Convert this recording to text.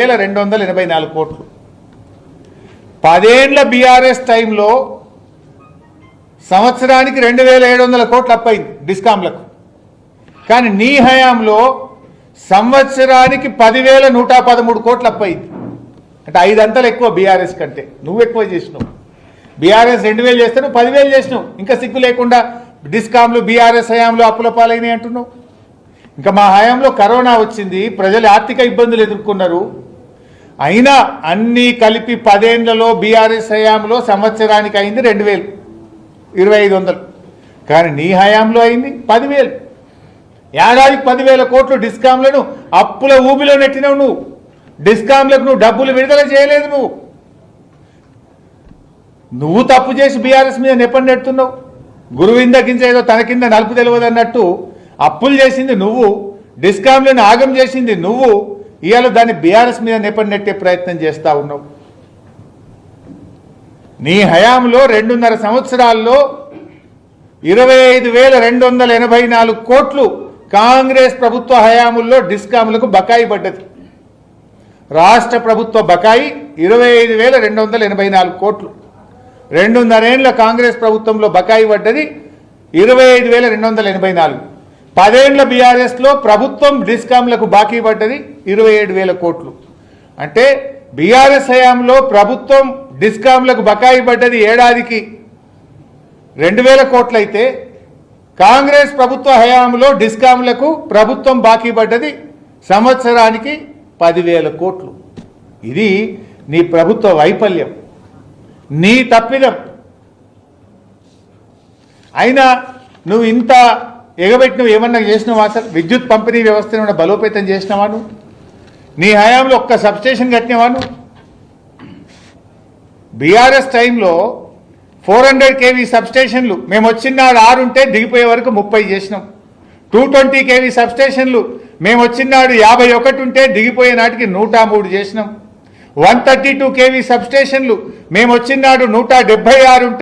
284 కోట్లు. 10 ఏళ్ల బీఆర్ఎస్ టైంలో సంవత్సరానికి 2700 కోట్లు అప్పయింది డిస్కామ్లకు. కానీ నీ హయాంలో సంవత్సరానికి 10,113 కోట్లు అప్పయింది. అంటే 5 అంతలు ఎక్కువ బీఆర్ఎస్ కంటే. నువ్వు ఎక్కువ చేసినావు. బీఆర్ఎస్ 2000 చేస్తే నువ్వు 10,000 చేసినావు. ఇంకా సిగ్గు లేకుండా డిస్కామ్లు బీఆర్ఎస్ హయాంలో అప్పుల పాలైనవి అంటున్నావు. ఇంకా మా హయాంలో కరోనా వచ్చింది, ప్రజలు ఆర్థిక ఇబ్బందులు ఎదుర్కొన్నారు. అయినా అన్నీ కలిపి 10 ఏళ్లలో బీఆర్ఎస్ హయాంలో సంవత్సరానికి అయింది 2,000, 2,500. కానీ నీ హయాంలో అయింది 10,000. ఏడాదికి 10,000 కోట్లు డిస్కామ్లను అప్పుల ఊబిలో నెట్టినావు నువ్వు. డిస్కామ్లకు నువ్వు డబ్బులు విడుదల చేయలేదు. నువ్వు తప్పు చేసి బీఆర్ఎస్ మీద నెప్పని నెడుతున్నావు. గురువింద గింజ ఏదో తన కింద నలుపు తెలియదు అన్నట్టు అప్పులు చేసింది నువ్వు, డిస్కామ్లను ఆగం చేసింది నువ్వు. ఇవాళ దాన్ని బీఆర్ఎస్ మీద నెప్పని నెట్టే ప్రయత్నం చేస్తూ ఉన్నావు. నీ హయాంలో 2.5 సంవత్సరాల్లో 25,284 కోట్లు కాంగ్రెస్ ప్రభుత్వ హయాముల్లో డిస్కాములకు బకాయి పడ్డది. రాష్ట్ర ప్రభుత్వ బకాయి 25,284 కోట్లు. 2.5 ఏళ్ల కాంగ్రెస్ ప్రభుత్వంలో బకాయి పడ్డది 25,284. 10 ఏళ్ల బీఆర్ఎస్లో ప్రభుత్వం డిస్కామ్లకు బాకీ పడ్డది 27,000 కోట్లు. అంటే బీఆర్ఎస్ హయాంలో ప్రభుత్వం డిస్కామ్లకు బకాయి పడ్డది ఏడాదికి 2,000 కోట్లయితే కాంగ్రెస్ ప్రభుత్వ హయాంలో డిస్కామ్లకు ప్రభుత్వం బాకీ పడ్డది సంవత్సరానికి 10,000 కోట్లు. ఇది నీ ప్రభుత్వ వైఫల్యం, నీ తప్పిదం. అయినా నువ్వు ఇంత ఎగబెట్టి నువ్వు ఏమన్నా చేసినావా? అసలు విద్యుత్ పంపిణీ వ్యవస్థను బలోపేతం చేసినావా? నువ్వు నీ హయాంలో ఒక్క సబ్స్టేషన్ కట్టినవా? నువ్వు బీఆర్ఎస్ టైంలో 400 kV సబ్స్టేషన్లు మేము వచ్చిన నాడు 6 ఉంటే దిగిపోయే వరకు 30 చేసినాం. 220 kV సబ్స్టేషన్లు మేము వచ్చిన నాడు 51 ఉంటే దిగిపోయే నాటికి 103 చేసినాం. 132 kV సబ్స్టేషన్లు మేము వచ్చిన నాడు 176 ఉంటే